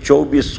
24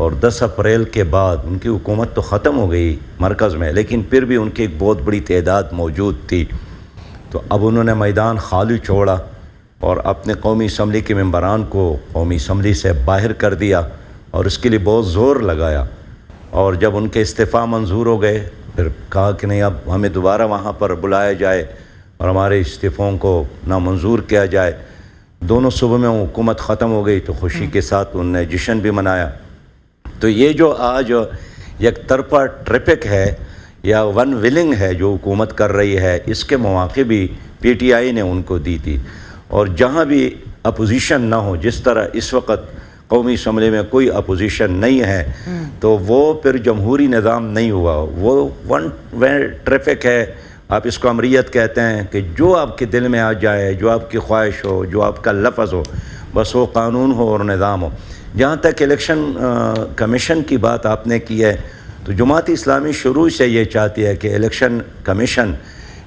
اور 10 اپریل کے بعد ان کی حکومت تو ختم ہو گئی مرکز میں، لیکن پھر بھی ان کی ایک بہت بڑی تعداد موجود تھی. تو اب انہوں نے میدان خالی چھوڑا اور اپنے قومی اسمبلی کے ممبران کو قومی اسمبلی سے باہر کر دیا اور اس کے لیے بہت زور لگایا. اور جب ان کے استعفیٰ منظور ہو گئے پھر کہا کہ نہیں، اب ہمیں دوبارہ وہاں پر بلایا جائے اور ہمارے استعفوں کو نامنظور کیا جائے. دونوں صوبوں میں حکومت ختم ہو گئی تو خوشی کے ساتھ انہوں نے جشن بھی منایا. تو یہ جو آج یک طرفہ ٹریپک ہے یا ون ولنگ ہے جو حکومت کر رہی ہے، اس کے مواقع بھی پی ٹی آئی نے ان کو دی تھی. اور جہاں بھی اپوزیشن نہ ہو، جس طرح اس وقت قومی اسمبلی میں کوئی اپوزیشن نہیں ہے، تو وہ پھر جمہوری نظام نہیں ہوا. وہ ون وے ٹریفک ہے، آپ اس کو امریت کہتے ہیں، کہ جو آپ کے دل میں آ جائے، جو آپ کی خواہش ہو، جو آپ کا لفظ ہو، بس وہ قانون ہو اور نظام ہو. جہاں تک الیکشن کمیشن کی بات آپ نے کی ہے، تو جماعت اسلامی شروع سے یہ چاہتی ہے کہ الیکشن کمیشن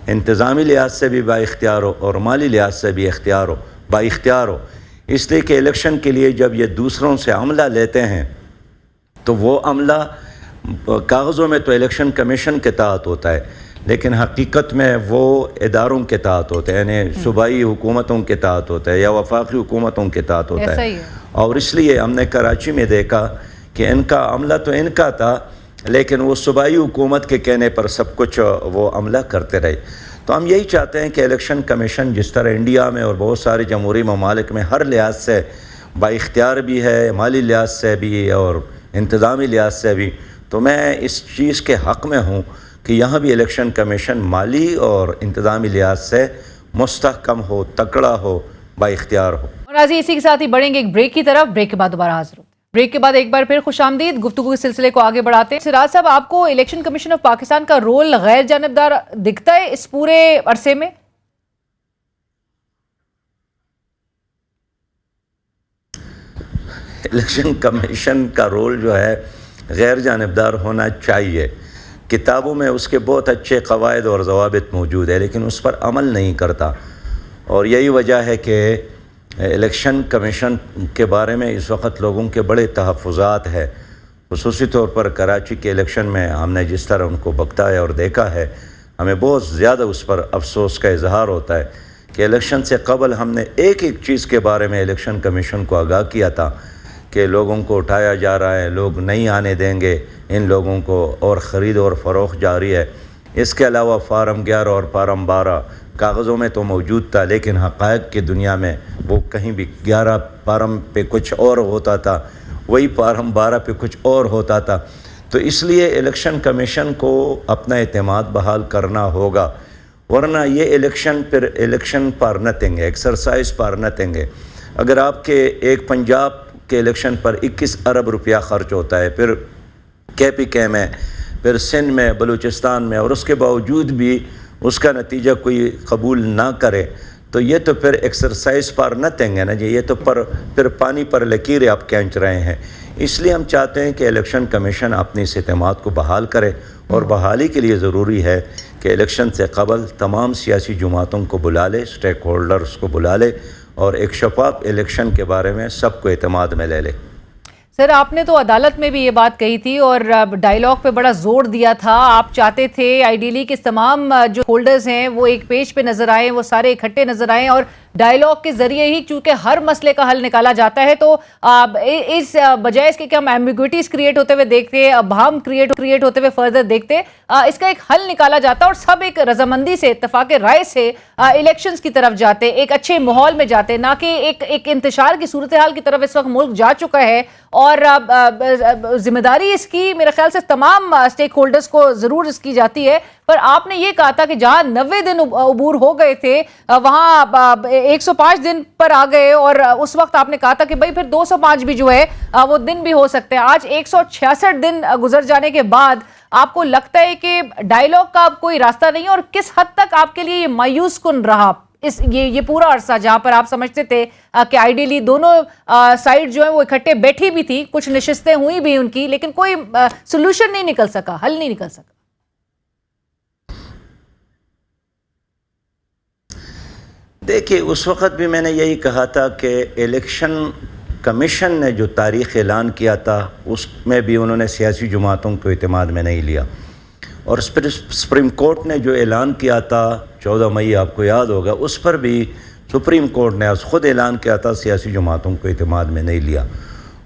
انتظامی لحاظ سے بھی با اختیار ہو اور مالی لحاظ سے بھی با اختیار ہو. اس لیے کہ الیکشن کے لیے جب یہ دوسروں سے عملہ لیتے ہیں تو وہ عملہ کاغذوں میں تو الیکشن کمیشن کے تحت ہوتا ہے، لیکن حقیقت میں وہ اداروں کے تحت ہوتا ہے، یعنی صوبائی حکومتوں کے تحت ہوتا ہے یا وفاقی حکومتوں کے تحت ہوتا ہے. اور اس لیے ہم نے کراچی میں دیکھا کہ ان کا عملہ تو ان کا تھا، لیکن وہ صوبائی حکومت کے کہنے پر سب کچھ وہ عملہ کرتے رہے. تو ہم یہی چاہتے ہیں کہ الیکشن کمیشن جس طرح انڈیا میں اور بہت سارے جمہوری ممالک میں ہر لحاظ سے با اختیار بھی ہے، مالی لحاظ سے بھی اور انتظامی لحاظ سے بھی، تو میں اس چیز کے حق میں ہوں کہ یہاں بھی الیکشن کمیشن مالی اور انتظامی لحاظ سے مستحکم ہو، تکڑا ہو، با اختیار ہو. اور ناظرین اسی کے ساتھ ہی بڑھیں گے ایک بریک کی طرف. بریک کے بعد دوبارہ حاضر ہوتے ہیں. بریک کے بعد ایک بار پھر خوش آمدید. گفتگو کے سلسلے کو آگے بڑھاتے ہیں. سراج صاحب، آپ کو الیکشن کمیشن آف پاکستان کا رول غیر جانبدار دکھتا ہے اس پورے عرصے میں؟ الیکشن کمیشن کا رول جو ہے غیر جانبدار ہونا چاہیے. کتابوں میں اس کے بہت اچھے قواعد اور ضوابط موجود ہے، لیکن اس پر عمل نہیں کرتا. اور یہی وجہ ہے کہ الیکشن کمیشن کے بارے میں اس وقت لوگوں کے بڑے تحفظات ہیں. خصوصی طور پر کراچی کے الیکشن میں ہم نے جس طرح ان کو بکتا ہے اور دیکھا ہے، ہمیں بہت زیادہ اس پر افسوس کا اظہار ہوتا ہے کہ الیکشن سے قبل ہم نے ایک ایک چیز کے بارے میں الیکشن کمیشن کو آگاہ کیا تھا کہ لوگوں کو اٹھایا جا رہا ہے، لوگ نہیں آنے دیں گے ان لوگوں کو، اور خرید اور فروخت جاری ہے. اس کے علاوہ فارم 11 اور فارم 12 کاغذوں میں تو موجود تھا، لیکن حقائق کی دنیا میں وہ کہیں بھی 11 فارم پہ کچھ اور ہوتا تھا، وہی فارم 12 پہ کچھ اور ہوتا تھا. تو اس لیے الیکشن کمیشن کو اپنا اعتماد بحال کرنا ہوگا، ورنہ یہ الیکشن پھر الیکشن فار نتھنگ ہے، ایکسرسائز فار نتھنگ ہے. اگر آپ کے ایک پنجاب کے الیکشن پر 21 ارب روپیہ خرچ ہوتا ہے، پھر KPK میں، پھر سندھ میں، بلوچستان میں، اور اس کے باوجود بھی اس کا نتیجہ کوئی قبول نہ کرے، تو یہ تو پھر ایکسرسائز فار نتھنگ ہے نا جی. یہ تو پھر پانی پر لکیریں آپ کھینچ رہے ہیں. اس لیے ہم چاہتے ہیں کہ الیکشن کمیشن اپنی اس اعتماد کو بحال کرے، اور بحالی کے لیے ضروری ہے کہ الیکشن سے قبل تمام سیاسی جماعتوں کو بلا لے، اسٹیک ہولڈرز کو بلا لے، اور ایک شفاف الیکشن کے بارے میں سب کو اعتماد میں لے لے. سر، آپ نے تو عدالت میں بھی یہ بات کہی تھی اور ڈائیلاگ پہ بڑا زور دیا تھا. آپ چاہتے تھے آئیڈیلی کہ تمام جو ہولڈرز ہیں وہ ایک پیج پہ نظر آئیں، وہ سارے اکٹھے نظر آئیں، اور ڈائیلاگ کے ذریعے ہی چونکہ ہر مسئلے کا حل نکالا جاتا ہے، تو اس بجائے اس کے کہ ہم ایمبیگوٹیز کریٹ ہوتے ہوئے دیکھتے، ابہام کریٹ ہوتے ہوئے فردر دیکھتے، اس کا ایک حل نکالا جاتا اور سب ایک رضامندی سے، اتفاق رائے سے الیکشنز کی طرف جاتے، ایک اچھے ماحول میں جاتے، نہ کہ ایک انتشار کی صورتحال کی طرف اس وقت ملک جا چکا ہے. اور ذمہ داری اس کی میرے خیال سے تمام اسٹیک ہولڈرز کو ضرور اس کی جاتی ہے. پر آپ نے یہ کہا تھا کہ جہاں 90 دن عبور ہو گئے تھے وہاں 105 دن پر آ گئے، اور اس وقت آپ نے کہا تھا کہ بھائی پھر 205 بھی جو ہے وہ دن بھی ہو سکتے ہیں. آج 166 دن گزر جانے کے بعد آپ کو لگتا ہے کہ ڈائیلاگ کا اب کوئی راستہ نہیں، اور کس حد تک آپ کے لیے یہ مایوس کن رہا یہ پورا عرصہ جہاں پر آپ سمجھتے تھے کہ آئیڈیلی دونوں سائیڈ جو ہیں وہ اکٹھے بیٹھی بھی تھی، کچھ نشستیں ہوئی بھی ان کی، لیکن کوئی سولوشن نہیں نکل سکا، حل نہیں نکل سکا؟ دیکھیے، اس وقت بھی میں نے یہی کہا تھا کہ الیکشن کمیشن نے جو تاریخ اعلان کیا تھا اس میں بھی انہوں نے سیاسی جماعتوں کو اعتماد میں نہیں لیا، اور سپریم کورٹ نے جو اعلان کیا تھا 14 مئی آپ کو یاد ہوگا، اس پر بھی سپریم کورٹ نے خود اعلان کیا تھا سیاسی جماعتوں کو اعتماد میں نہیں لیا،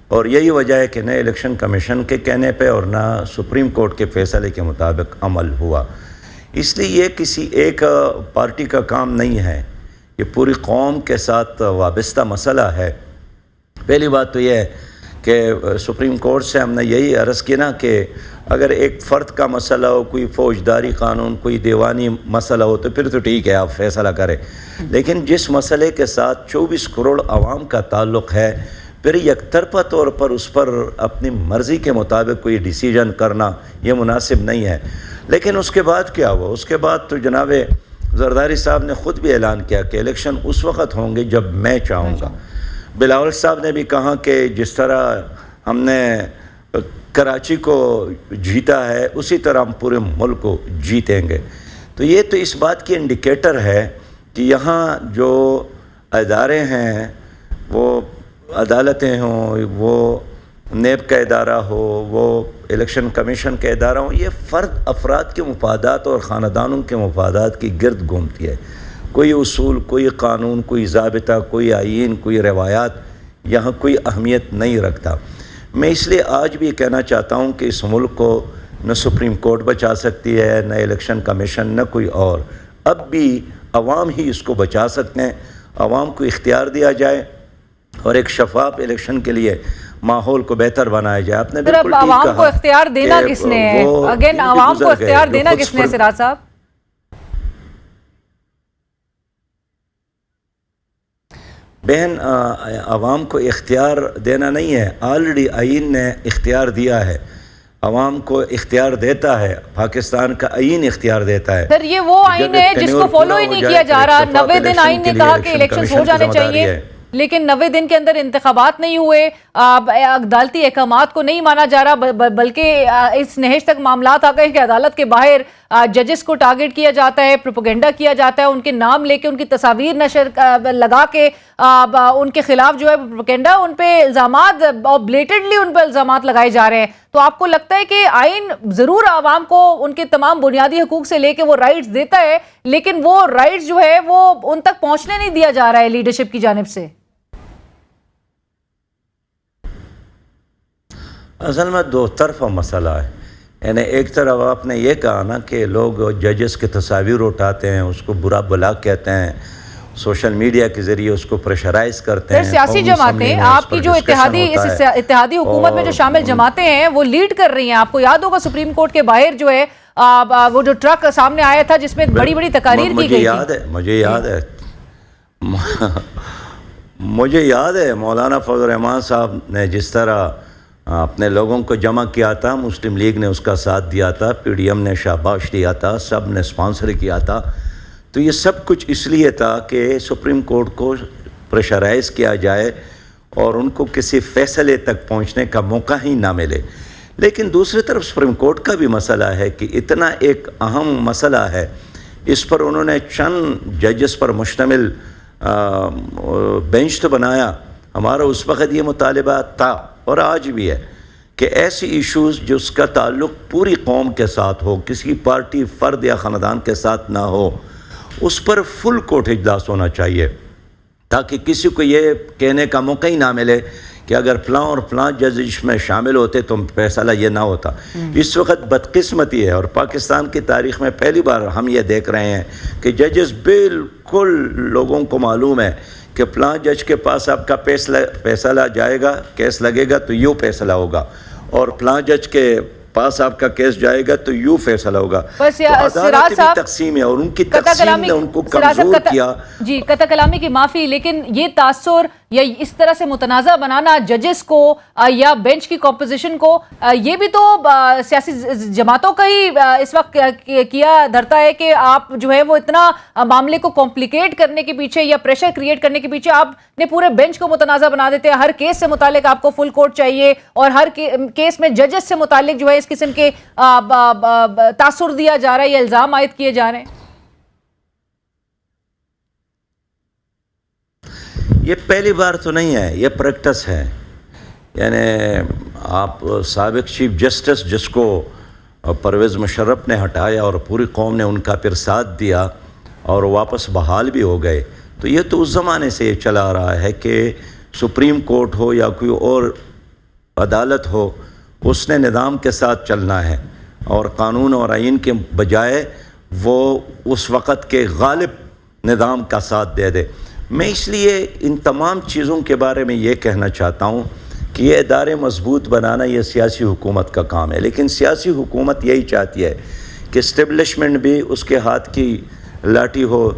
اور یہی وجہ ہے کہ نہ الیکشن کمیشن کے کہنے پہ اور نہ سپریم کورٹ کے فیصلے کے مطابق عمل ہوا۔ اس لیے یہ کسی ایک پارٹی کا کام نہیں ہے، یہ پوری قوم کے ساتھ وابستہ مسئلہ ہے۔ پہلی بات تو یہ ہے کہ سپریم کورٹ سے ہم نے یہی عرض کی نا کہ اگر ایک فرد کا مسئلہ ہو، کوئی فوجداری قانون، کوئی دیوانی مسئلہ ہو تو پھر تو ٹھیک ہے، آپ فیصلہ کریں، لیکن جس مسئلے کے ساتھ 24 کروڑ عوام کا تعلق ہے، پھر یک طرفہ طور پر اس پر اپنی مرضی کے مطابق کوئی ڈیسیجن کرنا یہ مناسب نہیں ہے۔ لیکن اس کے بعد کیا ہوا؟ اس کے بعد تو جناب زرداری صاحب نے خود بھی اعلان کیا کہ الیکشن اس وقت ہوں گے جب میں چاہوں گا۔ بلاول صاحب نے بھی کہا کہ جس طرح ہم نے کراچی کو جیتا ہے اسی طرح ہم پورے ملک کو جیتیں گے۔ تو یہ تو اس بات کی انڈیکیٹر ہے کہ یہاں جو ادارے ہیں، وہ عدالتیں ہوں، وہ نیب کا ادارہ ہو، وہ الیکشن کمیشن کا ادارہ ہو، یہ فرد افراد کے مفادات اور خاندانوں کے مفادات کی گرد گھومتی ہے۔ کوئی اصول، کوئی قانون، کوئی ضابطہ، کوئی آئین، کوئی روایات یہاں کوئی اہمیت نہیں رکھتا۔ میں اس لیے آج بھی کہنا چاہتا ہوں کہ اس ملک کو نہ سپریم کورٹ بچا سکتی ہے، نہ الیکشن کمیشن، نہ کوئی اور۔ اب بھی عوام ہی اس کو بچا سکتے ہیں۔ عوام کو اختیار دیا جائے اور ایک شفاف الیکشن کے لیے ماحول کو بہتر بنایا جائے۔ آپ نے بالکل ٹھیک کہا۔ عوام کو اختیار دینا کس نے ہے؟ اگین عوام کو اختیار دینا کس نے سراج صاحب؟ بہن، عوام کو اختیار دینا نہیں ہے، آلریڈی آئین نے اختیار دیا ہے، عوام کو اختیار دیتا ہے، پاکستان کا آئین اختیار دیتا ہے۔ سر یہ وہ آئین ہے جس کو فالو ہی نہیں کیا جا رہا۔ 90 دن آئین نے کہا کہ الیکشن ہو جانے چاہیے، لیکن 90 دن کے اندر انتخابات نہیں ہوئے، عدالتی احکامات کو نہیں مانا جا رہا، بلکہ اس نہج تک معاملات آ گئے کہ عدالت کے باہر ججز کو ٹارگٹ کیا جاتا ہے، پروپیگنڈا کیا جاتا ہے، ان کے نام لے کے، ان کی تصاویر نشر لگا کے ان کے خلاف جو ہے پروپیگنڈا، ان پہ الزامات اور بلیٹنٹلی ان پہ الزامات لگائے جا رہے ہیں۔ تو آپ کو لگتا ہے کہ آئین ضرور عوام کو ان کے تمام بنیادی حقوق سے لے کے وہ رائٹس دیتا ہے، لیکن وہ رائٹس جو ہے وہ ان تک پہنچنے نہیں دیا جا رہا ہے لیڈرشپ کی جانب سے؟ اصل میں دو طرفہ مسئلہ ہے، یعنی ایک طرف آپ نے یہ کہا نا کہ لوگ ججز کے تصاویر اٹھاتے ہیں، اس کو برا بلا کہتے ہیں، سوشل میڈیا کے ذریعے اس کو پریشرائز کرتے ہیں۔ سیاسی جماعتیں، آپ کی جو اتحادی حکومت میں جو شامل جماعتیں ہیں وہ لیڈ کر رہی ہیں۔ آپ کو یاد ہوگا سپریم کورٹ کے باہر جو ہے وہ جو ٹرک سامنے آیا تھا جس میں بڑی بڑی تقاریر کی گئی تھی۔ مجھے یاد ہے مولانا فضل الرحمان صاحب نے جس طرح اپنے لوگوں کو جمع کیا تھا، مسلم لیگ نے اس کا ساتھ دیا تھا، پی ڈی ایم نے شاباش دیا تھا، سب نے سپانسر کیا تھا۔ تو یہ سب کچھ اس لیے تھا کہ سپریم کورٹ کو پریشرائز کیا جائے اور ان کو کسی فیصلے تک پہنچنے کا موقع ہی نہ ملے۔ لیکن دوسری طرف سپریم کورٹ کا بھی مسئلہ ہے کہ اتنا ایک اہم مسئلہ ہے، اس پر انہوں نے چند ججز پر مشتمل بینچ تو بنایا۔ ہمارا اس وقت یہ مطالبہ تھا اور آج بھی ہے کہ ایسی ایشوز جس کا تعلق پوری قوم کے ساتھ ہو، کسی پارٹی، فرد یا خاندان کے ساتھ نہ ہو، اس پر فل کورٹ اجلاس ہونا چاہیے، تاکہ کسی کو یہ کہنے کا موقع ہی نہ ملے کہ اگر فلاں اور فلاں جج اس میں شامل ہوتے تو فیصلہ یہ نہ ہوتا۔ اس وقت بدقسمتی ہے اور پاکستان کی تاریخ میں پہلی بار ہم یہ دیکھ رہے ہیں کہ ججز بالکل لوگوں کو معلوم ہے کہ فلاں جج کے پاس آپ کا فیصلہ جائے گا، کیس لگے گا تو یوں فیصلہ ہوگا، اور فلاں جج کے پاس آپ کا کیس جائے گا تو یوں فیصلہ ہوگا۔ بس تو عدالت بھی تقسیم ہے اور ان کی تقسیم نے ان کو کمزور کیا۔ جی، قطع کلامی کی معافی، لیکن یہ تاثر یا اس طرح سے متنازع بنانا ججز کو یا بینچ کی کمپوزیشن کو، یہ بھی تو سیاسی جماعتوں کا ہی اس وقت کیا دھرتا ہے کہ آپ جو ہے وہ اتنا معاملے کو کمپلیکیٹ کرنے کے پیچھے یا پریشر کریٹ کرنے کے پیچھے آپ نے پورے بینچ کو متنازع بنا دیتے ہیں۔ ہر کیس سے متعلق آپ کو فل کورٹ چاہیے اور ہر کیس میں ججز سے متعلق جو ہے اس قسم کے تاثر دیا جا رہا ہے یا الزام عائد کیے جا رہے ہیں۔ یہ پہلی بار تو نہیں ہے، یہ پریکٹس ہے. یعنی آپ سابق چیف جسٹس جس کو پرویز مشرف نے ہٹایا اور پوری قوم نے ان کا پھر ساتھ دیا اور واپس بحال بھی ہو گئے، تو یہ تو اس زمانے سے یہ چلا آ رہا ہے کہ سپریم کورٹ ہو یا کوئی اور عدالت ہو، اس نے نظام کے ساتھ چلنا ہے اور قانون اور آئین کے بجائے وہ اس وقت کے غالب نظام کا ساتھ دے دے. میں اس لیے ان تمام چیزوں کے بارے میں یہ کہنا چاہتا ہوں کہ یہ ادارے مضبوط بنانا یہ سیاسی حکومت کا کام ہے، لیکن سیاسی حکومت یہی چاہتی ہے کہ اسٹیبلشمنٹ بھی اس کے ہاتھ کی لاٹھی ہو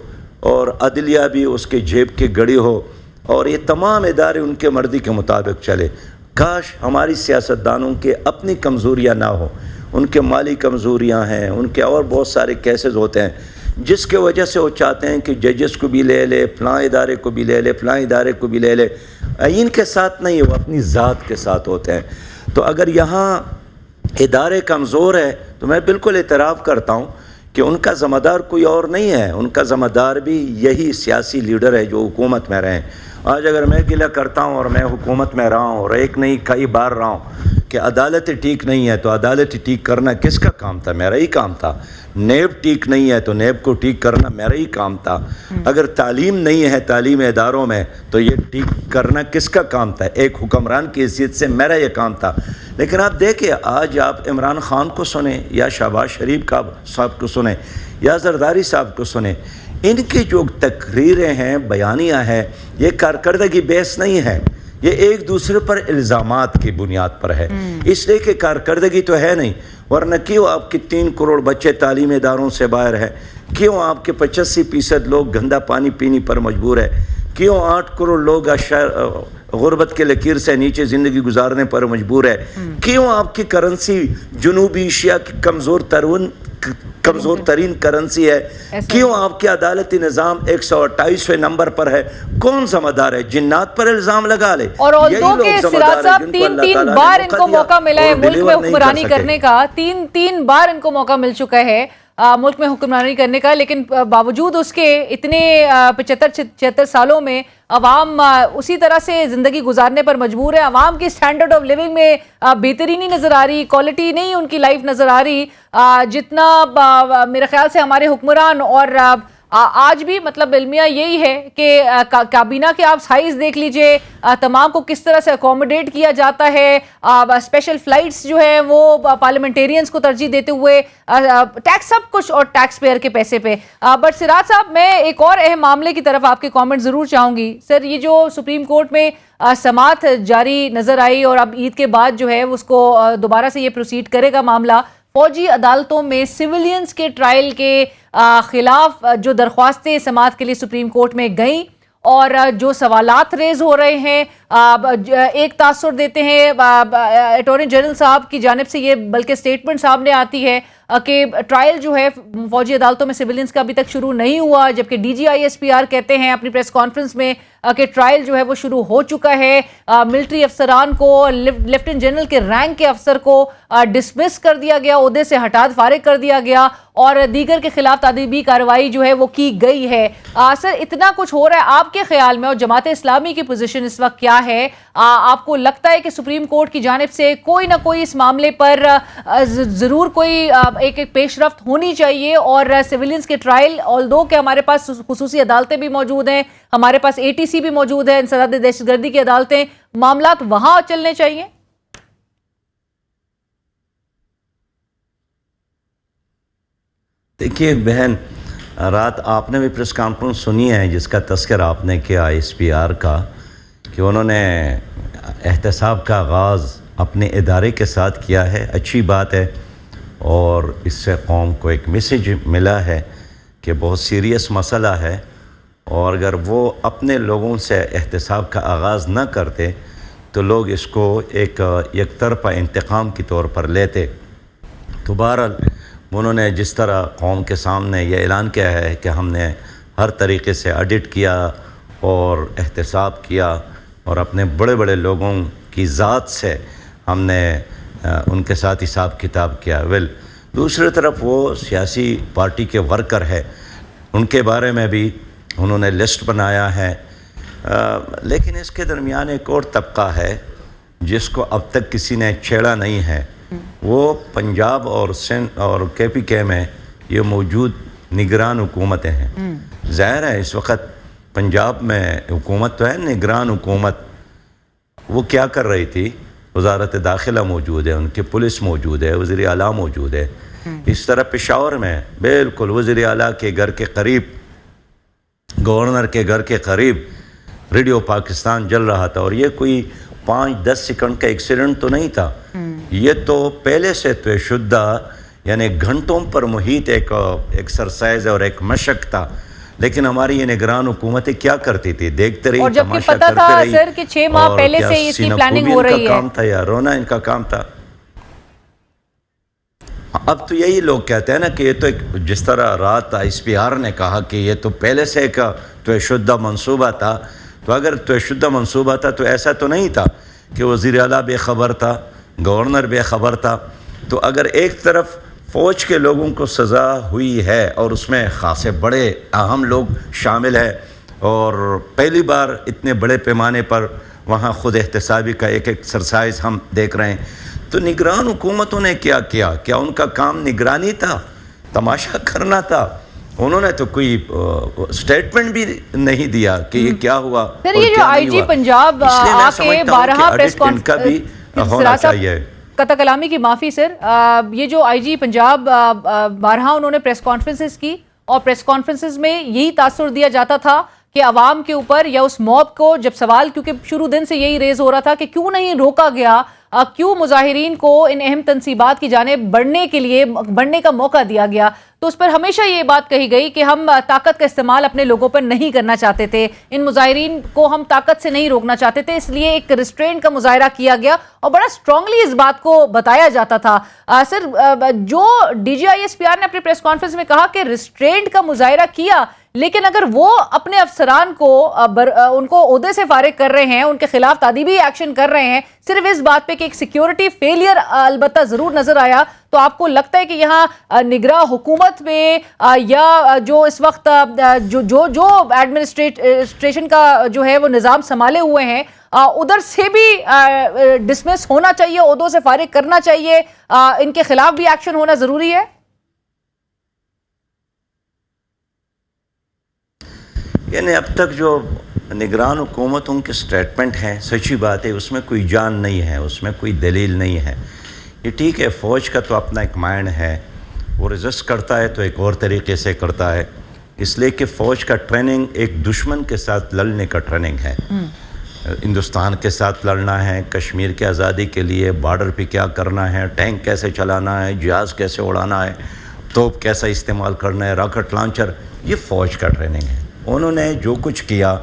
اور عدلیہ بھی اس کے جیب کی گڑی ہو اور یہ تمام ادارے ان کے مرضی کے مطابق چلے. کاش ہماری سیاستدانوں کے اپنی کمزوریاں نہ ہوں، ان کے مالی کمزوریاں ہیں، ان کے اور بہت سارے کیسز ہوتے ہیں جس کے وجہ سے وہ چاہتے ہیں کہ ججز کو بھی لے لے، فلاں ادارے کو بھی لے لے، فلاں ادارے کو بھی لے لے. آئین کے ساتھ نہیں، وہ اپنی ذات کے ساتھ ہوتے ہیں. تو اگر یہاں ادارے کمزور ہے تو میں بالکل اعتراف کرتا ہوں کہ ان کا ذمہ دار کوئی اور نہیں ہے، ان کا ذمہ دار بھی یہی سیاسی لیڈر ہے جو حکومت میں رہیں. آج اگر میں گلہ کرتا ہوں اور میں حکومت میں رہا ہوں اور ایک نہیں کئی بار رہا ہوں کہ عدالت ٹھیک نہیں ہے، تو عدالت ٹھیک کرنا کس کا کام تھا؟ میرا ہی کام تھا. نیب ٹھیک نہیں ہے تو نیب کو ٹھیک کرنا میرا ہی کام تھا. اگر تعلیم نہیں ہے تعلیم اداروں میں تو یہ ٹھیک کرنا کس کا کام تھا؟ ایک حکمران کی حیثیت سے میرا یہ کام تھا. لیکن آپ دیکھیں، آج آپ عمران خان کو سنیں یا شہباز شریف صاحب کو سنیں یا زرداری صاحب کو سنیں، ان کی جو تقریریں ہیں، بیانیہ ہیں، یہ کارکردگی بیس نہیں ہے، یہ ایک دوسرے پر الزامات کی بنیاد پر ہے. اس لیے کہ کارکردگی تو ہے نہیں، ورنہ کیوں آپ کے 3 کروڑ بچے تعلیمی اداروں سے باہر ہیں؟ کیوں آپ کے 85% لوگ گندا پانی پینے پر مجبور ہے؟ کیوں 8 کروڑ لوگ غربت کے لکیر سے نیچے زندگی گزارنے پر مجبور ہے؟ کیوں آپ کی کرنسی جنوبی ایشیا کی کمزور ترین کرنسی ہے؟ کیوں آپ کے عدالتی نظام 128ویں نمبر پر ہے؟ کون ذمہ دار ہے؟ جنات پر الزام لگا لے. اور اولدو کے سراج صاحب 3 بار ان کو موقع ملا ہے ملک میں حکمرانی کرنے کا، 3 بار ان کو موقع مل چکا ہے ملک میں حکمرانی کرنے کا، لیکن باوجود اس کے اتنے 75-76 سالوں میں عوام اسی طرح سے زندگی گزارنے پر مجبور ہے. عوام کی سٹینڈرڈ آف لیونگ میں بہتری نہیں نظر آ رہی، کوالٹی نہیں ان کی لائف نظر آ رہی جتنا میرے خیال سے ہمارے حکمران. اور آج بھی مطلب المیہ یہی ہے کہ کابینہ کے آپ سائز دیکھ لیجئے، تمام کو کس طرح سے اکوموڈیٹ کیا جاتا ہے. اسپیشل فلائٹس جو ہے وہ پارلیمنٹیرینز کو ترجیح دیتے ہوئے، ٹیکس سب کچھ اور ٹیکس پیئر کے پیسے پہ. بٹ سراج صاحب، میں ایک اور اہم معاملے کی طرف آپ کے کامنٹ ضرور چاہوں گی. سر، یہ جو سپریم کورٹ میں سماعت جاری نظر آئی اور اب عید کے بعد جو ہے اس کو دوبارہ سے یہ پروسیڈ کرے گا معاملہ، فوجی عدالتوں میں سویلینز کے ٹرائل کے خلاف جو درخواستیں سماعت کے لیے سپریم کورٹ میں گئیں اور جو سوالات ریز ہو رہے ہیں، ایک تاثر دیتے ہیں اٹارنی جنرل صاحب کی جانب سے، یہ بلکہ سٹیٹمنٹ سامنے آتی ہے کہ ٹرائل جو ہے فوجی عدالتوں میں سویلینز کا ابھی تک شروع نہیں ہوا، جبکہ D G I S P R کہتے ہیں اپنی پریس کانفرنس میں کہ ٹرائل جو ہے وہ شروع ہو چکا ہے. ملٹری افسران کو، لیفٹنٹ جنرل کے رینک کے افسر کو ڈسمس کر دیا گیا، عہدے سے ہٹا فارغ کر دیا گیا اور دیگر کے خلاف تادیبی کارروائی جو ہے وہ کی گئی ہے. سر، اتنا کچھ ہو رہا ہے، آپ کے خیال میں اور جماعت اسلامی کی پوزیشن اس وقت کیا ہے؟ آپ کو لگتا ہے کہ سپریم کورٹ کی جانب سے کوئی نہ کوئی اس معاملے پر ضرور کوئی ایک پیش رفت ہونی چاہیے اور سویلینز کے ٹرائل، آلدو کہ ہمارے پاس خصوصی عدالتیں بھی موجود ہیں، ہمارے پاس اے ٹی سی بھی موجود ہے، انسداد دہشت گردی کی عدالتیں، معاملات وہاں چلنے چاہیے؟ دیکھیے بہن، رات آپ نے بھی پریس کانفرنس سنی ہے جس کا تذکر آپ نے کیا ایس پی آر کا، کہ انہوں نے احتساب کا آغاز اپنے ادارے کے ساتھ کیا ہے. اچھی بات ہے اور اس سے قوم کو ایک میسیج ملا ہے کہ بہت سیریس مسئلہ ہے، اور اگر وہ اپنے لوگوں سے احتساب کا آغاز نہ کرتے تو لوگ اس کو ایک یک طرفہ انتقام کی طور پر لیتے. تو بہرحال انہوں نے جس طرح قوم کے سامنے یہ اعلان کیا ہے کہ ہم نے ہر طریقے سے آڈٹ کیا اور احتساب کیا اور اپنے بڑے بڑے لوگوں کی ذات سے ہم نے ان کے ساتھ حساب کتاب کیا. دوسری طرف وہ سیاسی پارٹی کے ورکر ہے، ان کے بارے میں بھی انہوں نے لسٹ بنایا ہے لیکن اس کے درمیان ایک اور طبقہ ہے جس کو اب تک کسی نے چھیڑا نہیں ہے، وہ پنجاب اور سندھ اور کے پی کے میں یہ موجود نگران حکومتیں ہیں۔ ظاہر ہے اس وقت پنجاب میں حکومت تو ہے، نگران حکومت وہ کیا کر رہی تھی؟ وزارت داخلہ موجود ہے، ان کی پولیس موجود ہے، وزیر اعلیٰ موجود ہے۔ اس طرح پشاور میں بالکل وزیر اعلیٰ کے گھر کے قریب، گورنر کے گھر کے قریب ریڈیو پاکستان جل رہا تھا، اور یہ کوئی 5-10 سیکنڈ کا ایکسیڈنٹ تو نہیں تھا، یہ تو پہلے سے طے شدہ یعنی گھنٹوں پر محیط ایک ایکسرسائز اور ایک مشق تھا۔ لیکن ہماری یہ نگران حکومتیں کیا کرتی تھی؟ دیکھتے رہی، اور جبکہ تماشا پتہ کرتے تھا رہی، سر کہ 6 ماہ پہلے سے اس کی پلاننگ ہو رہی ہے۔ کام تھا یا رونا ان کا کام تھا۔ اب تو یہی لوگ کہتے ہیں نا کہ یہ تو ایک، جس طرح رات ایس پی آر نے کہا کہ یہ تو پہلے سے ایک طے شدہ منصوبہ تھا، تو اگر طے شدہ منصوبہ تھا تو ایسا تو نہیں تھا کہ وزیر اعلیٰ بے خبر تھا، گورنر بے خبر تھا۔ تو اگر ایک طرف فوج کے لوگوں کو سزا ہوئی ہے اور اس میں خاصے بڑے اہم لوگ شامل ہیں، اور پہلی بار اتنے بڑے پیمانے پر وہاں خود احتسابی کا ایک ایکسرسائز ہم دیکھ رہے ہیں، تو نگران حکومتوں نے کیا کیا؟ کیا ان کا کام نگرانی تھا، تماشا کرنا تھا؟ انہوں نے تو کوئی سٹیٹمنٹ بھی نہیں دیا کہ یہ کیا ہوا سر، اور یہ جو کیا آئی نہیں جی ہوا۔ پنجاب اس لیے میں آ کے سمجھتا ہوں کہ 12 پریس آڈٹ ان کا بھی ہونا چاہیے۔ قطع کلامی کی معافی سر، یہ جو آئی جی پنجاب 12 انہوں نے پریس کانفرنسز کی، اور پریس کانفرنسز میں یہی تاثر دیا جاتا تھا کہ عوام کے اوپر یا اس موب کو جب سوال، کیونکہ شروع دن سے یہی ریز ہو رہا تھا کہ کیوں نہیں روکا گیا، کیوں مظاہرین کو ان اہم تنصیبات کی جانب بڑھنے کا موقع دیا گیا، تو اس پر ہمیشہ یہ بات کہی گئی کہ ہم طاقت کا استعمال اپنے لوگوں پر نہیں کرنا چاہتے تھے، ان مظاہرین کو ہم طاقت سے نہیں روکنا چاہتے تھے، اس لیے ایک ریسٹرینٹ کا مظاہرہ کیا گیا اور بڑا اسٹرانگلی اس بات کو بتایا جاتا تھا۔ سر، جو D G I S P R نے اپنی پریس کانفرنس میں کہا کہ ریسٹرینٹ کا مظاہرہ کیا، لیکن اگر وہ اپنے افسران کو ان کو عہدے سے فارغ کر رہے ہیں، ان کے خلاف تعدیبی ایکشن کر رہے ہیں صرف اس بات پہ کہ ایک سیکیورٹی فیلئر البتہ ضرور نظر آیا، تو آپ کو لگتا ہے کہ یہاں نگراں حکومت میں یا جو اس وقت جو ایڈمنسٹریشن کا جو ہے وہ نظام سنبھالے ہوئے ہیں، ادھر سے بھی ڈسمس ہونا چاہیے، عہدوں سے فارغ کرنا چاہیے، ان کے خلاف بھی ایکشن ہونا ضروری ہے؟ یعنی اب تک جو نگران حکومتوں کے سٹیٹمنٹ ہیں، سچی بات ہے، اس میں کوئی جان نہیں ہے، اس میں کوئی دلیل نہیں ہے۔ یہ ٹھیک ہے، فوج کا تو اپنا ایک مائنڈ ہے، وہ ریزسٹ کرتا ہے تو ایک اور طریقے سے کرتا ہے، اس لیے کہ فوج کا ٹریننگ ایک دشمن کے ساتھ لڑنے کا ٹریننگ ہے۔ ہندوستان کے ساتھ لڑنا ہے، کشمیر کی آزادی کے لیے بارڈر پہ کیا کرنا ہے، ٹینک کیسے چلانا ہے، جہاز کیسے اڑانا ہے، توپ کیسا استعمال کرنا ہے، راکٹ لانچر، یہ فوج کا ٹریننگ ہے۔ انہوں نے جو کچھ کیا،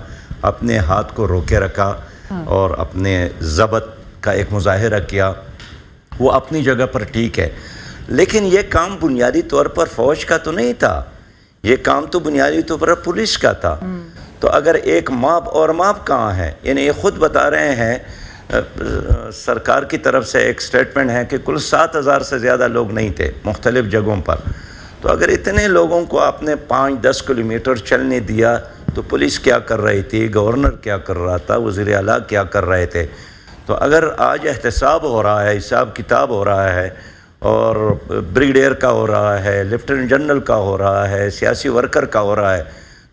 اپنے ہاتھ کو روکے رکھا اور اپنے ضبط کا ایک مظاہرہ کیا، وہ اپنی جگہ پر ٹھیک ہے، لیکن یہ کام بنیادی طور پر فوج کا تو نہیں تھا، یہ کام تو بنیادی طور پر پولیس کا تھا۔ تو اگر ایک ماب کہاں ہے؟ یعنی یہ خود بتا رہے ہیں، سرکار کی طرف سے ایک سٹیٹمنٹ ہے کہ کل 7,000 سے زیادہ لوگ نہیں تھے مختلف جگہوں پر، تو اگر اتنے لوگوں کو آپ نے 5-10 کلومیٹر چلنے دیا تو پولیس کیا کر رہی تھی، گورنر کیا کر رہا تھا، وزیر اعلیٰ کیا کر رہے تھے؟ تو اگر آج احتساب ہو رہا ہے، حساب کتاب ہو رہا ہے، اور بریگیڈیئر کا ہو رہا ہے، لیفٹیننٹ جنرل کا ہو رہا ہے، سیاسی ورکر کا ہو رہا ہے،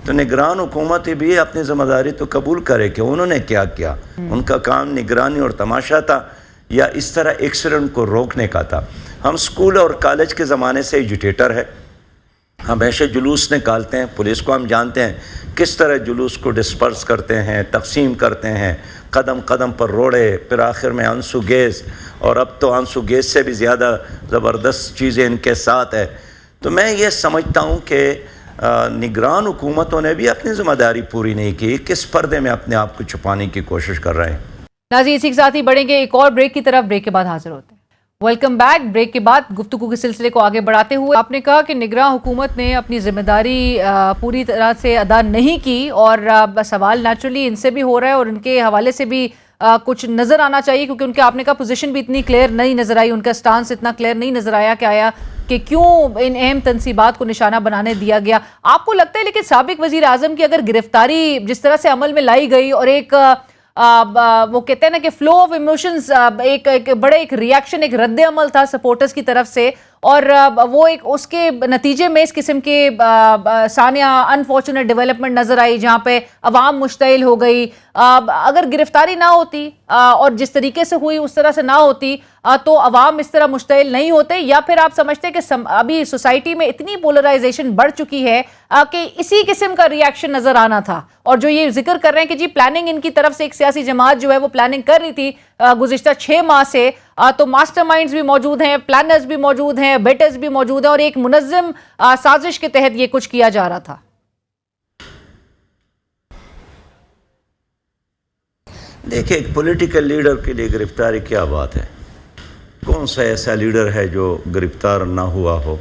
تو نگران حکومت بھی اپنی ذمہ داری تو قبول کرے کہ انہوں نے کیا کیا، ان کا کام نگرانی اور تماشا تھا یا اس طرح ایکسیڈنٹ کو روکنے کا تھا۔ ہم اسکول اور کالج کے زمانے سے ایجوکیٹر ہے، ہمیشہ جلوس نکالتے ہیں، پولیس کو ہم جانتے ہیں کس طرح جلوس کو ڈسپرس کرتے ہیں، تقسیم کرتے ہیں، قدم قدم پر روڑے، پھر آخر میں آنسو گیس، اور اب تو آنسو گیس سے بھی زیادہ زبردست چیزیں ان کے ساتھ ہے۔ تو میں یہ سمجھتا ہوں کہ نگران حکومتوں نے بھی اپنی ذمہ داری پوری نہیں کی، کس پردے میں اپنے آپ کو چھپانے کی کوشش کر رہے ہیں۔ ناظرین، اسی کے ساتھ ہی بڑھیں گے ایک اور بریک کی طرف، بریک کے بعد حاضر ہوتے ہیں۔ Welcome back. بریک کے بعد گفتگو کے سلسلے کو آگے بڑھاتے ہوئے آپ نے کہا کہ نگراں حکومت نے اپنی ذمہ داری پوری طرح سے ادا نہیں کی، اور سوال نیچرلی ان سے بھی ہو رہا ہے اور ان کے حوالے سے بھی کچھ نظر آنا چاہیے، کیونکہ ان کے آپ نے کہا پوزیشن بھی اتنی کلیئر نہیں نظر آئی، ان کا سٹانس اتنا کلیئر نہیں نظر آیا کہ آیا کہ کیوں ان اہم تنصیبات کو نشانہ بنانے دیا گیا. آپ کو لگتا ہے لیکن سابق وزیر اعظم کی اگر گرفتاری جس طرح سے عمل میں لائی گئی اور ایک وہ کہتے ہیں نا کہ فلو آف ایموشنز، ایک بڑے ایک ریاکشن، ایک رد عمل تھا سپورٹرز کی طرف سے، اور وہ ایک اس کے نتیجے میں اس قسم کے ثانیہ انفارچونیٹ ڈیولپمنٹ نظر آئی جہاں پہ عوام مشتعل ہو گئی. اگر گرفتاری نہ ہوتی اور جس طریقے سے ہوئی اس طرح سے نہ ہوتی تو عوام اس طرح مشتعل نہیں ہوتے، یا پھر آپ سمجھتے کہ ابھی سوسائٹی میں اتنی پولرائزیشن بڑھ چکی ہے کہ اسی قسم کا ریاکشن نظر آنا تھا؟ اور جو یہ ذکر کر رہے ہیں کہ جی پلاننگ ان کی طرف سے ایک سیاسی جماعت جو ہے وہ پلاننگ کر رہی تھی گزشتہ 6 ماہ سے، تو ماسٹر مائنڈز بھی موجود ہیں، پلانرز بھی موجود ہیں، بیٹرز بھی موجود ہیں، اور ایک منظم سازش کے تحت یہ کچھ کیا جا رہا تھا. دیکھیں، ایک پولیٹیکل لیڈر کے لیے گرفتاری کیا بات ہے؟ کون سا ایسا لیڈر ہے جو گرفتار نہ ہوا ہو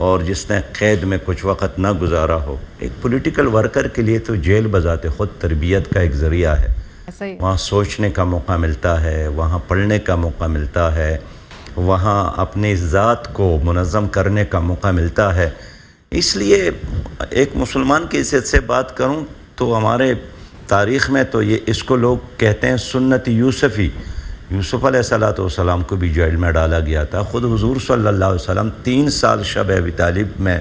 اور جس نے قید میں کچھ وقت نہ گزارا ہو؟ ایک پولیٹیکل ورکر کے لیے تو جیل بذات خود تربیت کا ایک ذریعہ ہے. وہاں سوچنے کا موقع ملتا ہے، وہاں پڑھنے کا موقع ملتا ہے، وہاں اپنی ذات کو منظم کرنے کا موقع ملتا ہے. اس لیے ایک مسلمان کی حیثیت سے بات کروں تو ہمارے تاریخ میں تو یہ اس کو لوگ کہتے ہیں سنت یوسفی. یوسف علیہ السلام کو بھی جیل میں ڈالا گیا تھا. خود حضور صلی اللہ علیہ وسلم 3 سال شب ابی طالب میں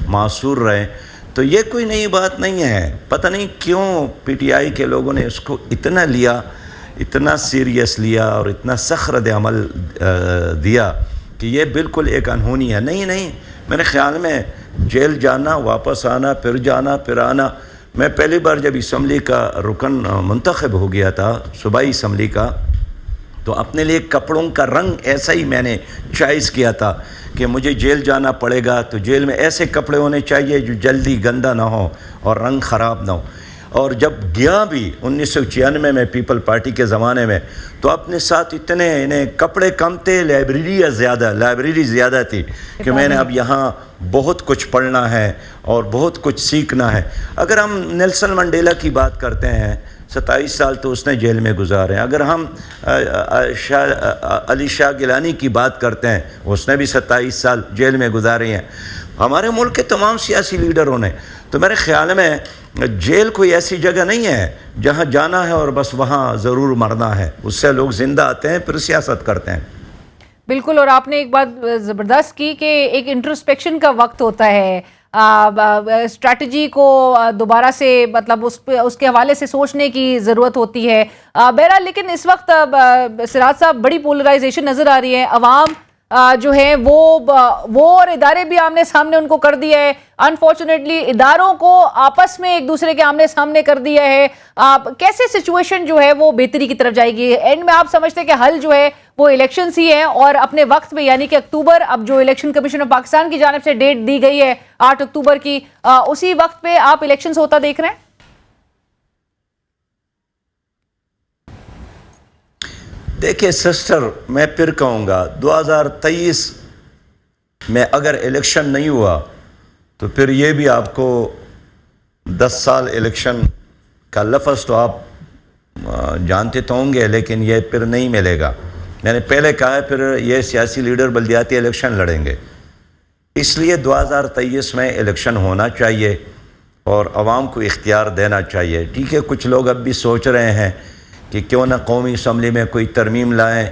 معصور رہے. تو یہ کوئی نئی بات نہیں ہے. پتہ نہیں کیوں پی ٹی آئی کے لوگوں نے اس کو اتنا لیا، اتنا سیریس لیا اور اتنا سخت رد عمل دیا کہ یہ بالکل ایک انہونی ہے. نہیں، میرے خیال میں جیل جانا، واپس آنا، پھر جانا، پھر آنا. میں پہلی بار جب اسمبلی کا رکن منتخب ہو گیا تھا، صوبائی اسمبلی کا، تو اپنے لیے کپڑوں کا رنگ ایسا ہی میں نے چوائس کیا تھا کہ مجھے جیل جانا پڑے گا تو جیل میں ایسے کپڑے ہونے چاہیے جو جلدی گندا نہ ہو اور رنگ خراب نہ ہو. اور جب گیا بھی 1996 میں پیپل پارٹی کے زمانے میں، تو اپنے ساتھ انہیں کپڑے کم تھے، لائبریری زیادہ تھی کہ میں نے اب یہاں بہت کچھ پڑھنا ہے اور بہت کچھ سیکھنا ہے. اگر ہم نیلسن منڈیلا کی بات کرتے ہیں، 27 سال تو اس نے جیل میں گزارے. اگر ہم علی شاہ گیلانی کی بات کرتے ہیں، اس نے بھی 27 سال جیل میں گزارے ہیں. ہمارے ملک کے تمام سیاسی لیڈروں نے. تو میرے خیال میں جیل کوئی ایسی جگہ نہیں ہے جہاں جانا ہے اور بس وہاں ضرور مرنا ہے. اس سے لوگ زندہ آتے ہیں پھر سیاست کرتے ہیں. بالکل. اور آپ نے ایک بات زبردست کی کہ ایک انٹروسپیکشن کا وقت ہوتا ہے، اسٹریٹجی کو دوبارہ سے مطلب اس کے حوالے سے سوچنے کی ضرورت ہوتی ہے. بہرحال لیکن اس وقت سراج صاحب بڑی پولرائزیشن نظر آ رہی ہے. عوام جو ہے وہ اور ادارے بھی آمنے سامنے ان کو کر دیا ہے. انفارچونیٹلی اداروں کو آپس میں ایک دوسرے کے آمنے سامنے کر دیا ہے. کیسے سچویشن جو ہے وہ بہتری کی طرف جائے گی؟ اینڈ میں آپ سمجھتے ہیں کہ حل جو ہے وہ الیکشنز ہی ہیں، اور اپنے وقت میں یعنی کہ اکتوبر، اب جو الیکشن کمیشن آف پاکستان کی جانب سے ڈیٹ دی گئی ہے 8 اکتوبر کی، اسی وقت پہ آپ الیکشنز ہوتا دیکھ رہے ہیں؟ دیکھیں سسٹر، میں پھر کہوں گا 2023 میں اگر الیکشن نہیں ہوا تو پھر یہ بھی آپ کو 10 سال الیکشن کا لفظ تو آپ جانتے تو ہوں گے، لیکن یہ پھر نہیں ملے گا. میں نے پہلے کہا ہے پھر یہ سیاسی لیڈر بلدیاتی الیکشن لڑیں گے. اس لیے 2023 میں الیکشن ہونا چاہیے اور عوام کو اختیار دینا چاہیے. ٹھیک ہے، کچھ لوگ اب بھی سوچ رہے ہیں کہ کیوں نہ قومی اسمبلی میں کوئی ترمیم لائیں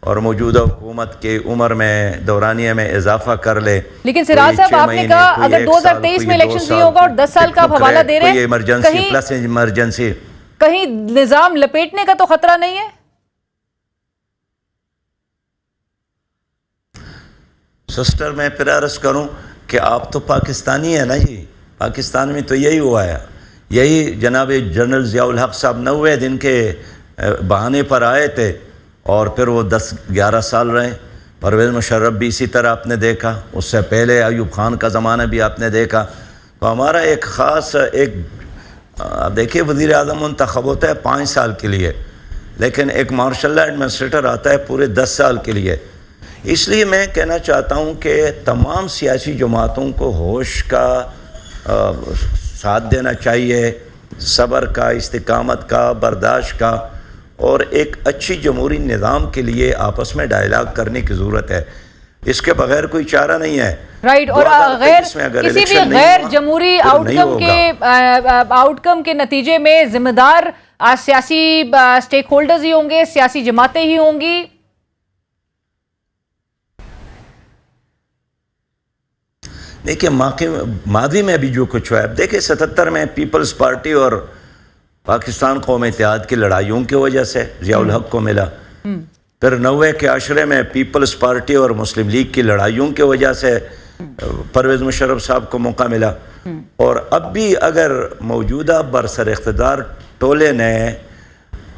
اور موجودہ حکومت کے عمر میں دورانیہ میں اضافہ کر لے. لیکن سراج صاحب آپ نے کہا اگر 2023 میں الیکشن نہیں ہوگا اور 10 سال کا آپ حوالہ دے رہے ہیں، ایمرجنسی پلس ایمرجنسی، کہیں نظام لپیٹنے کا تو خطرہ نہیں ہے؟ سسٹر میں پھر عرض کروں کہ آپ تو پاکستانی ہیں نا جی. پاکستان میں تو یہی ہوا ہے. یہی جناب جنرل ضیاء الحق صاحب 90 دن کے بہانے پر آئے تھے اور پھر وہ 10-11 سال رہے. پرویز مشرف بھی اسی طرح آپ نے دیکھا. اس سے پہلے ایوب خان کا زمانہ بھی آپ نے دیکھا. تو ہمارا ایک خاص دیکھیے وزیر اعظم منتخب ہوتا ہے 5 سال کے لیے، لیکن ایک مارشل لا ایڈمنسٹریٹر آتا ہے پورے 10 سال کے لیے. اس لیے میں کہنا چاہتا ہوں کہ تمام سیاسی جماعتوں کو ہوش کا ساتھ دینا چاہیے، صبر کا، استقامت کا، برداشت کا، اور ایک اچھی جمہوری نظام کے لیے آپس میں ڈائلاگ کرنے کی ضرورت ہے. اس کے بغیر کوئی چارہ نہیں ہے. رائٹ. اور غیر کسی بھی غیر جمہوری آؤٹ کم کے نتیجے میں ذمہ دار سیاسی سٹیک ہولڈرز ہی ہوں گے, سیاسی جماعتیں ہی ہوں گی. دیکھیں ماضی میں بھی جو کچھ ہوا ہے, دیکھیں 77 میں پیپلز پارٹی اور پاکستان قوم اتحاد کی لڑائیوں کی وجہ سے ضیاء الحق کو ملا, پھر 90 کے عشرے میں پیپلز پارٹی اور مسلم لیگ کی لڑائیوں کی وجہ سے پرویز مشرف صاحب کو موقع ملا, اور اب بھی اگر موجودہ برسر اقتدار ٹولے نے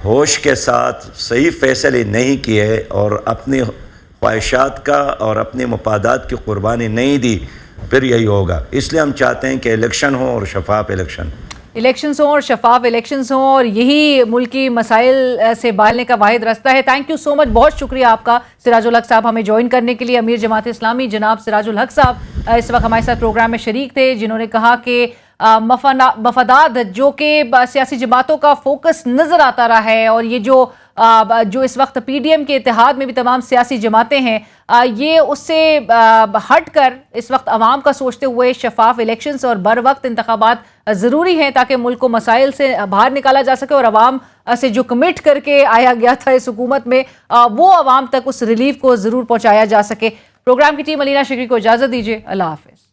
ہوش کے ساتھ صحیح فیصلے نہیں کیے اور اپنی خواہشات کا اور اپنی مفادات کی قربانی نہیں دی, پھر یہی ہوگا. اس لیے ہم چاہتے ہیں کہ الیکشن ہو اور شفاف الیکشنز ہوں اور شفاف الیکشنز ہوں, اور یہی ملکی مسائل سے بالنے کا واحد راستہ ہے. تھینک یو سو مچ, بہت شکریہ آپ کا سراج الحق صاحب ہمیں جوائن کرنے کے لیے. امیر جماعت اسلامی جناب سراج الحق صاحب اس وقت ہمارے ساتھ پروگرام میں شریک تھے, جنہوں نے کہا کہ مفادات جو کہ سیاسی جماعتوں کا فوکس نظر آتا رہا ہے, اور یہ جو اس وقت پی ڈی ایم کے اتحاد میں بھی تمام سیاسی جماعتیں ہیں, یہ اس سے ہٹ کر اس وقت عوام کا سوچتے ہوئے شفاف الیکشنز اور بر وقت انتخابات ضروری ہیں تاکہ ملک کو مسائل سے باہر نکالا جا سکے, اور عوام سے جو کمٹ کر کے آیا گیا تھا اس حکومت میں وہ عوام تک اس ریلیف کو ضرور پہنچایا جا سکے. پروگرام کی ٹیم علینا شکری کو اجازت دیجیے. اللہ حافظ.